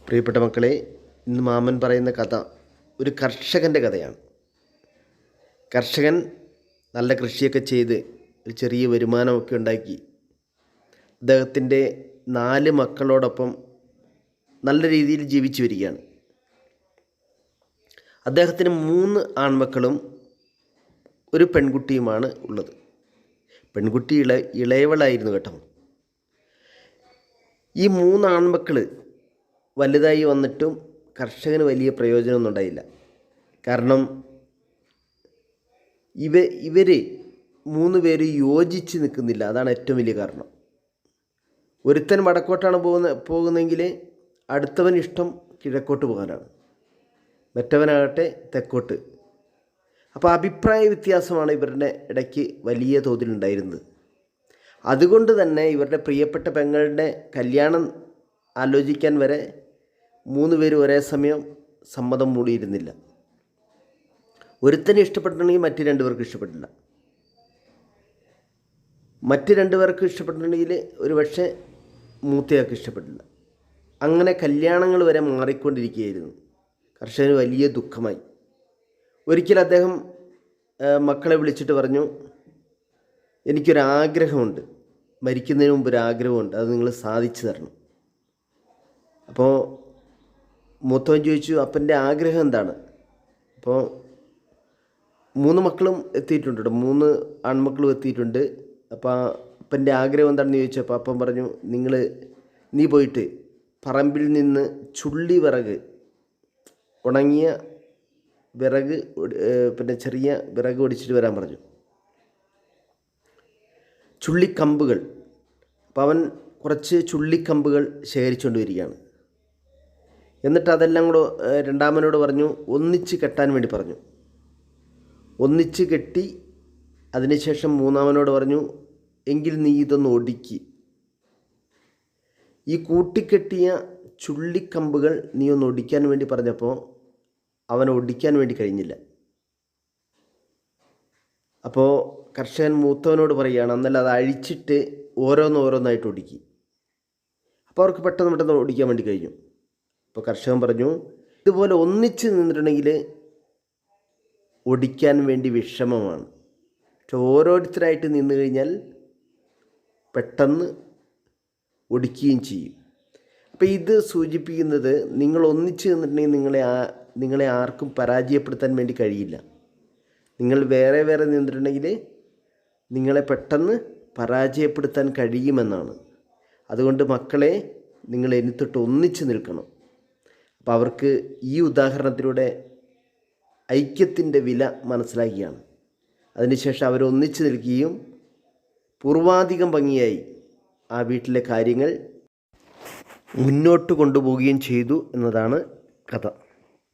പ്രിയപ്പെട്ട മക്കളെ, ഇന്ന് മാമൻ പറയുന്ന കഥ ഒരു കർഷകൻ്റെ കഥയാണ്. കർഷകൻ നല്ല കൃഷിയൊക്കെ ചെയ്ത് ഒരു ചെറിയ വരുമാനമൊക്കെ ഉണ്ടാക്കി അദ്ദേഹത്തിൻ്റെ 4 മക്കളോടൊപ്പം നല്ല രീതിയിൽ ജീവിച്ചു വരികയാണ്. അദ്ദേഹത്തിന് 3 ആൺമക്കളും ഒരു പെൺകുട്ടിയുമാണ് ഉള്ളത്. പെൺകുട്ടി ഇളയവളായിരുന്നു കേട്ടോ. ഈ 3 ആൺമക്കൾ വലുതായി വന്നിട്ടും കർഷകന് വലിയ പ്രയോജനമൊന്നും ഉണ്ടായില്ല. കാരണം ഇവർ 3 പേര് യോജിച്ച് നിൽക്കുന്നില്ല. അതാണ് ഏറ്റവും വലിയ കാരണം. ഒരുത്തൻ വടക്കോട്ടാണ് പോകുന്നതെങ്കിൽ അടുത്തവൻ ഇഷ്ടം കിഴക്കോട്ട് പോകാനാണ്, മറ്റവനാകട്ടെ തെക്കോട്ട്. അപ്പോൾ അഭിപ്രായ വ്യത്യാസമാണ് ഇവരുടെ ഇടയ്ക്ക് വലിയ തോതിലുണ്ടായിരുന്നത്. അതുകൊണ്ട് തന്നെ ഇവരുടെ പ്രിയപ്പെട്ട പെങ്ങളുടെ കല്യാണം ആലോചിക്കാൻ വരെ 3 പേരും ഒരേ സമയം സമ്മതം മൂടിയിരുന്നില്ല. ഒരുത്തനെ ഇഷ്ടപ്പെട്ടിട്ടുണ്ടെങ്കിൽ മറ്റ് 2 പേർക്ക് ഇഷ്ടപ്പെട്ടില്ല. മറ്റ് 2 പേർക്ക് ഇഷ്ടപ്പെട്ടിട്ടുണ്ടെങ്കിൽ ഒരു പക്ഷേ മൂത്തയാൾക്ക് ഇഷ്ടപ്പെട്ടില്ല. അങ്ങനെ കല്യാണങ്ങൾ വരെ മാറിക്കൊണ്ടിരിക്കുകയായിരുന്നു. കർഷകന് വലിയ ദുഃഖമായി. ഒരിക്കൽ അദ്ദേഹം മക്കളെ വിളിച്ചിട്ട് പറഞ്ഞു, എനിക്കൊരാഗ്രഹമുണ്ട്, മരിക്കുന്നതിന് മുമ്പ് ഒരാഗ്രഹമുണ്ട്, അത് നിങ്ങൾ സാധിച്ചു തരണം. അപ്പോൾ മൂത്തവൻ ചോദിച്ചു, അപ്പൻ്റെ ആഗ്രഹം എന്താണ്? അപ്പോൾ 3 മക്കളും എത്തിയിട്ടുണ്ട്, 3 ആൺമക്കളും എത്തിയിട്ടുണ്ട്. അപ്പോൾ അപ്പൻ്റെ ആഗ്രഹം എന്താണെന്ന് ചോദിച്ചപ്പോൾ അപ്പം പറഞ്ഞു, നീ പോയിട്ട് പറമ്പിൽ നിന്ന് ചുള്ളി വിറക്, ഉണങ്ങിയ വിറക്, പിന്നെ ചെറിയ വിറക് ഒടിച്ചിട്ട് വരാൻ പറഞ്ഞു. ചുള്ളിക്കമ്പുകൾ. അപ്പോൾ അവൻ കുറച്ച് ചുള്ളിക്കമ്പുകൾ ശേഖരിച്ചുകൊണ്ട് വരികയാണ്. എന്നിട്ട് അതെല്ലാം കൂടെ രണ്ടാമനോട് പറഞ്ഞു ഒന്നിച്ച് കെട്ടാൻ വേണ്ടി പറഞ്ഞു. ഒന്നിച്ച് കെട്ടി അതിനുശേഷം മൂന്നാമനോട് പറഞ്ഞു, എങ്കിൽ നീ ഇതൊന്ന് ഒടിക്കി. ഈ കൂട്ടിക്കെട്ടിയ ചുള്ളിക്കമ്പുകൾ നീ ഒന്ന് ഒടിക്കാൻ വേണ്ടി പറഞ്ഞപ്പോൾ അവൻ ഒടിക്കാൻ വേണ്ടി കഴിഞ്ഞില്ല. അപ്പോൾ കർഷകൻ മൂത്തവനോട് പറയുകയാണ്, എന്നല്ല അത് അഴിച്ചിട്ട് ഓരോന്നായിട്ട് ഒടുക്കി. അപ്പോൾ അവർക്ക് പെട്ടെന്ന് ഒടിക്കാൻ വേണ്ടി കഴിഞ്ഞു. അപ്പോൾ കർഷകൻ പറഞ്ഞു, ഇതുപോലെ ഒന്നിച്ച് നിന്നിട്ടുണ്ടെങ്കിൽ ഒടിക്കാൻ വേണ്ടി വിഷമമാണ്, പക്ഷെ ഓരോരുത്തരായിട്ട് നിന്ന് കഴിഞ്ഞാൽ പെട്ടെന്ന് ഒടിക്കുകയും ചെയ്യും. അപ്പോൾ ഇത് സൂചിപ്പിക്കുന്നത്, നിങ്ങൾ ഒന്നിച്ച് നിന്നിട്ടുണ്ടെങ്കിൽ നിങ്ങളെ ആർക്കും പരാജയപ്പെടുത്താൻ വേണ്ടി കഴിയില്ല. നിങ്ങൾ വേറെ നിന്നിട്ടുണ്ടെങ്കിൽ നിങ്ങളെ പെട്ടെന്ന് പരാജയപ്പെടുത്താൻ കഴിയുമെന്നാണ്. അതുകൊണ്ട് മക്കളെ, നിങ്ങൾ എനിത്തൊട്ട് ഒന്നിച്ച് നിൽക്കണം. അപ്പോൾ അവർക്ക് ഈ ഉദാഹരണത്തിലൂടെ ഐക്യത്തിൻ്റെ വില മനസ്സിലാക്കിയാണ്. അതിനുശേഷം അവരൊന്നിച്ച് നിൽക്കുകയും പൂർവാധികം ഭംഗിയായി ആ വീട്ടിലെ കാര്യങ്ങൾ മുന്നോട്ട് കൊണ്ടുപോവുകയും ചെയ്തു എന്നതാണ് കഥ.